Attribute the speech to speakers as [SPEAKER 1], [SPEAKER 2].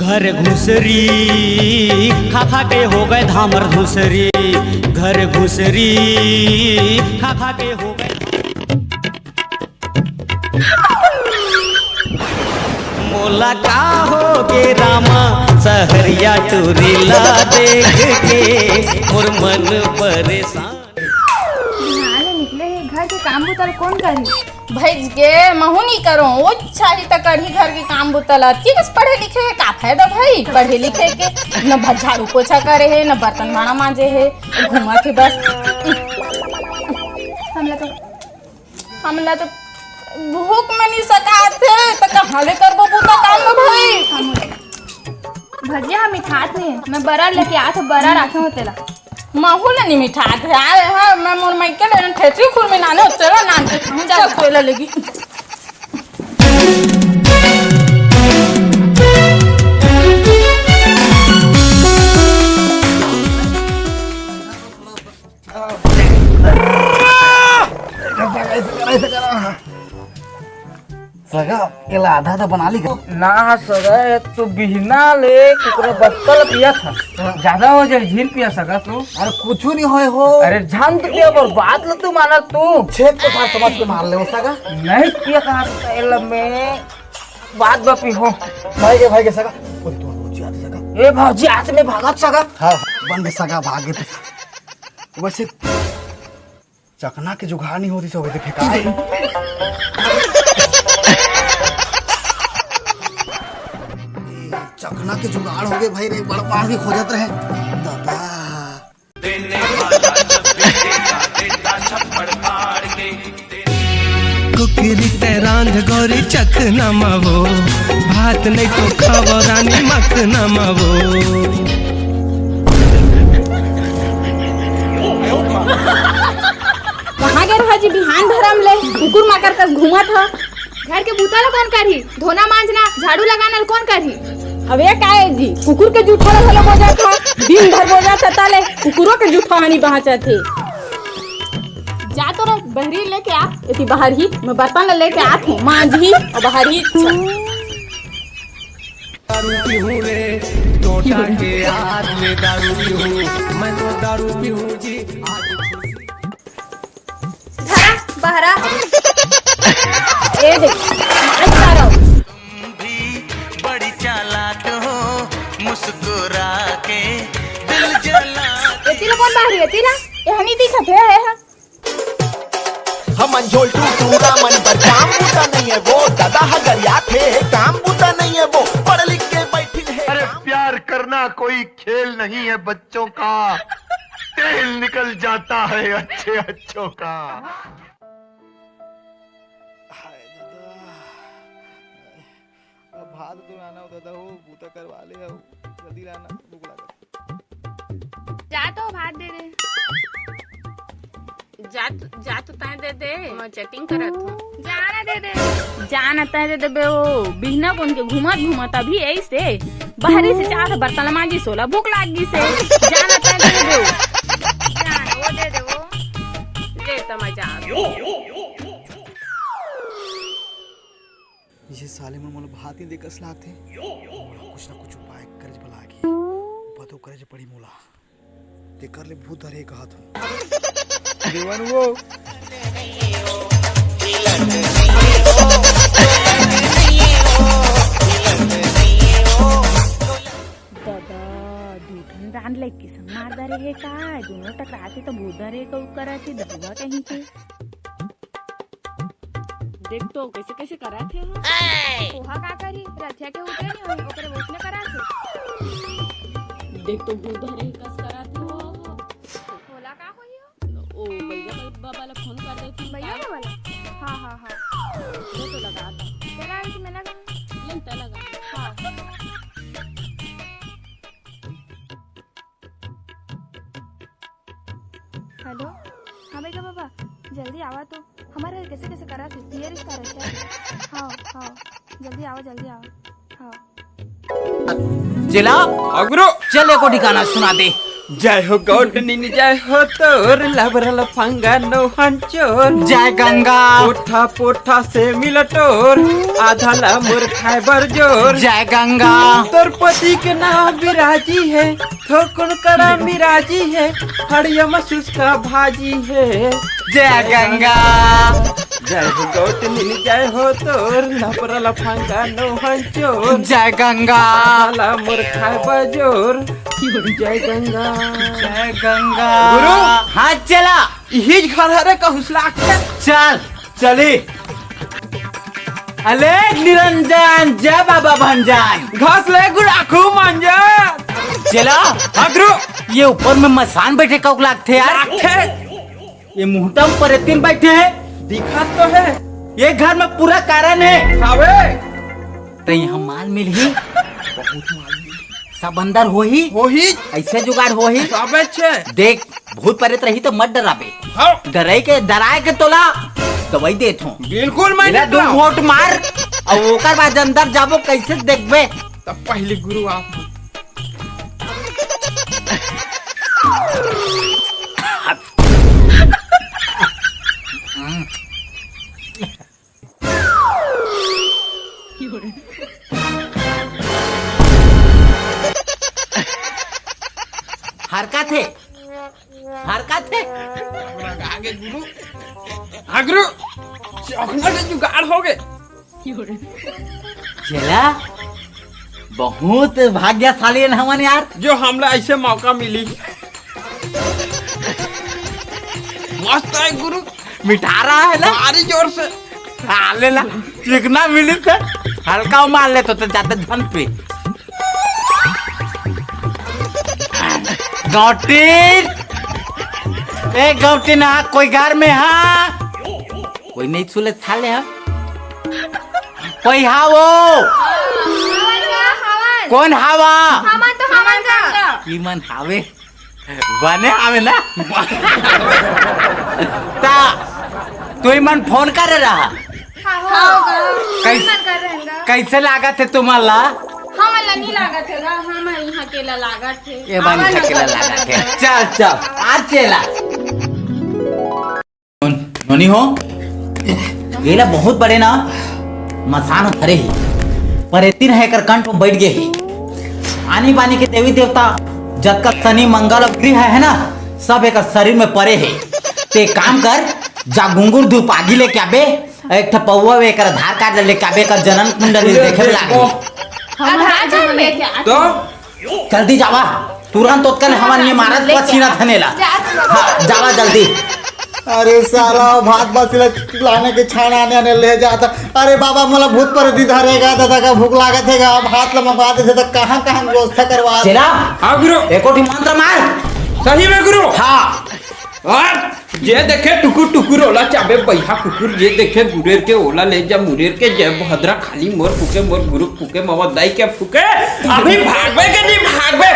[SPEAKER 1] घर घुसरी खा खा के हो गए धामर धुसरी, घर घुसरी खा खा के हो गए। मोला का हो गे रामा सहरिया टूरीला देख के मोर मन परेशान।
[SPEAKER 2] निकले है घर के काम बुतल कौन करी? भेज के महू नहीं करो वो चाही तो करी घर के काम बुतल। किस पढ़े लिखे है का फायदा भाई? पढ़े लिखे के न झाड़ू पोछा करे है न बर्तन भाड़ा मांजे है, घुमा के बस। हमला तो भूख में नहीं सकाते तो कहाँ ले करबो पूरा काम में भाई।
[SPEAKER 3] भजिया हम खात नहीं, मैं बरा लेके आत बरा रखे हो तेला
[SPEAKER 2] माहौल नहीं मिठा है। मैं मोर माइकल है ठेठी खुर में नाने तेरा नान के खाऊं जा खोला लगी।
[SPEAKER 4] सगा एला आधा तो बना ली
[SPEAKER 5] ना सगा तो बिहना ले कुकरा बत्तल पिया था, ज्यादा हो जाए झील पिया सगा तू।
[SPEAKER 4] अरे कुछ नहीं होए हो।
[SPEAKER 5] अरे जान तो पिया पर बात ल तू माना तू
[SPEAKER 4] छेद को था समझ के मार ले वो सगा।
[SPEAKER 5] नहीं पिया कहा एला में बात बपी हो
[SPEAKER 4] भाई के सगा बोल तू भौजी आते सगा।
[SPEAKER 5] ए भौजी हाथ में भागत सगा।
[SPEAKER 4] हां बंद सगा भागे तो वैसे चकना के जुगाड़ नहीं होती सब फेंका चकना के जुगाड़ हो गए भाई रे, बड़ पास भी खोजत रहे दादा।
[SPEAKER 6] कुकिरी तेरांध गोरी चख नमावो, भात नहीं तो खावो रानी मख नमावो।
[SPEAKER 3] कहाँ गए हाजी बिहान धरम ले कुकुर माकर कर घूमा था। घर के बुतल कौन करी? धोना मांजना झाड़ू लगाना कौन करी? अबे काहे जी कुकुर के जूठा लगा हो जाता, दिन भर हो जाता ताले कुकुरों के जूठा हनी बहाचा थे। जा तो रे बहरी लेके आ, इतनी बाहर ही मैं बर्तन लेके आत हूँ मांझ ही और बाहर ही।
[SPEAKER 6] दारू पीहूं रे टोटा के हाथ में दारू पीहूं, मैं तो दारू पीहूं जी
[SPEAKER 3] धरा बहरा ए देख अच्छा रहो।
[SPEAKER 1] बड़ी चालाक हो मुस्कुरा के दिल जला।
[SPEAKER 3] ये तीला कौन बाहरी है? तीला ये हनी दिखत है
[SPEAKER 7] हमन झोल टूरा मन पर काम बूता नहीं है वो, दादा हगरिया थे काम बूता नहीं है वो, पढ़ लिख के बैठी है।
[SPEAKER 8] अरे प्यार करना कोई खेल नहीं है बच्चों का, तेल निकल जाता है अच्छे अच्छों का।
[SPEAKER 4] भात तो आना हो दादा हो बूता करवा ले हो जल्दी लाना भूख लगा।
[SPEAKER 3] जा तो भात दे दे।
[SPEAKER 2] जा तो तय दे दे मैं चेटिंग करत हूँ।
[SPEAKER 3] जाना दे दे
[SPEAKER 2] जान तय दे दे वो बिहना कौन के घूमत अभी ऐसे बाहरी से चार बर्तन मांजी सोला भूख लागी से जाना तय दे दे
[SPEAKER 3] वो दे दे वो
[SPEAKER 2] ले तमजा।
[SPEAKER 4] ये साले मन मोला भात ही देखस लाथे, कुछ ना कुछ उपाय करज बलागी बतो करज पड़ी मोला ते कर ले भूत धरे कहत हूं देवन वो
[SPEAKER 2] दादा दूधन रान ले के मार दरे है का दोनों टकराते तो भूत धरे को करती दबुआ कहीं के देख तो कैसे कैसे करा थे
[SPEAKER 3] पोहा का करी रथिया के उठे नहीं होई ओकरे वोसने करा थे।
[SPEAKER 2] देख तो भूत धरे कस करा थे हो
[SPEAKER 3] होला का होई
[SPEAKER 2] ओ भैया बाबा ला फोन कर देती
[SPEAKER 3] भैया का वाला। हां
[SPEAKER 2] ये तो लगा था
[SPEAKER 3] तेरा भी मैं लगा
[SPEAKER 2] लेंता लगा।
[SPEAKER 3] हां हेलो हाँ भैया बाबा जल्दी आवा तो हमारे कैसे कैसे करा थे पियर इसका रखा। हाँ जल्दी आओ। हाँ
[SPEAKER 5] जिला अगरो चले को ठिकाना सुना दे। जय हो गौटनी जय हो तोर लबरल फंगा नो हंचोर
[SPEAKER 1] जय गंगा
[SPEAKER 5] पोठा पोठा से मिलटोर आधा ला मोर खाए बर जोर
[SPEAKER 1] जय गंगा
[SPEAKER 5] तोर पति के नाम विराजी है थोकुन करा मिराजी है हड़िया मसूस का भाजी है
[SPEAKER 1] जय गंगा
[SPEAKER 5] जय हो गौटनी जय हो तोर लबरल फंगा नो हंचोर
[SPEAKER 1] जय गंगा
[SPEAKER 5] आधा ला मोर खाए बर जोर जय गंगा
[SPEAKER 1] जय गंगा
[SPEAKER 5] गुरु।
[SPEAKER 1] हाँ चला
[SPEAKER 5] यही घर हरे का हुसला
[SPEAKER 1] चल चली अले निरंजन जय बाबा भंजान
[SPEAKER 5] घास ले गुड़ाखू मांजा
[SPEAKER 1] चला
[SPEAKER 5] अग्रो
[SPEAKER 1] ये ऊपर में मसान बैठे कौक लागते यार ये मुहूर्तम पर तीन बैठे हैं
[SPEAKER 5] दिखा तो है
[SPEAKER 1] ये घर में पूरा कारण है
[SPEAKER 5] खावे
[SPEAKER 1] तो यहाँ माल मिल ही सब अंदर हो ही ऐसे जुगाड़ हो ही
[SPEAKER 5] सबे छे
[SPEAKER 1] देख भूत प्रेत रही तो मत डराबे
[SPEAKER 5] हाँ
[SPEAKER 1] डराए के तोला दवाई देत हूँ
[SPEAKER 5] बिल्कुल मैं
[SPEAKER 1] मेरा दो वोट मार और ओकर बाद अंदर जाबो कैसे देखबे
[SPEAKER 5] तब पहले गुरु आप
[SPEAKER 1] हरकत है
[SPEAKER 5] आगे गुरु अग्रो चौखना से जुगाड़ हो गए
[SPEAKER 1] चला बहुत भाग्यशाली है हमन यार
[SPEAKER 5] जो हमला ऐसे मौका मिली मस्त है गुरु
[SPEAKER 1] मिठा रहा है ना
[SPEAKER 5] भारी जोर से
[SPEAKER 1] ले ला चिकना मिली तो हल्का मार ले तो जाते धन पे गौटी ए गौटी ना कोई घर में हाँ कोई नहीं सुले थाले हा कोई हा वो कौन हावा की मन हावे बने हावे ना ता तू मन फोन कर रहा कैसे लागत है तुम्हारा
[SPEAKER 2] नहीं लागत है हम यहाँ केला लागत है
[SPEAKER 1] ये बन अकेला लागत है चल चल आज चला नोनी हो ये ला बहुत बड़े ना मसान भरे ही पर तीन है कर कंठ में बैठ गए ही आनी बानी के देवी देवता जब का शनि मंगल और गृह है ना सब एक शरीर में पड़े है ते काम कर जा घुंगुर धूप आगी लेके आबे एक ठा पौवा एक आधार कार्ड लेके आबे का जनन कुंडली देखे लागे
[SPEAKER 5] तो
[SPEAKER 1] जल्दी जावा तुरंत उत्कल हमारे इमारत पर सीना थनेला हाँ जावा जल्दी
[SPEAKER 4] अरे साला भात बसिला लाने के छाने आने ले जाता अरे बाबा मला भूत पर दी धरेगा दादा का भूख लागत है अब हाथ लमका देते तो कहाँ कहाँ व्यवस्था करवा
[SPEAKER 1] चला
[SPEAKER 5] हाँ गुरु
[SPEAKER 1] एकोटी मंत्र मार
[SPEAKER 5] सही में गुरु
[SPEAKER 1] हाँ
[SPEAKER 5] और जे देखे टुकुर टुकुर ओला चाबे बैहा कुकुर जे देखे गुरेर के ओला ले जा मुरेर के जय भद्रा खाली मोर फुके मोर गुरु फुके मवा दाई के फुके अभी भागबे के नहीं भागबे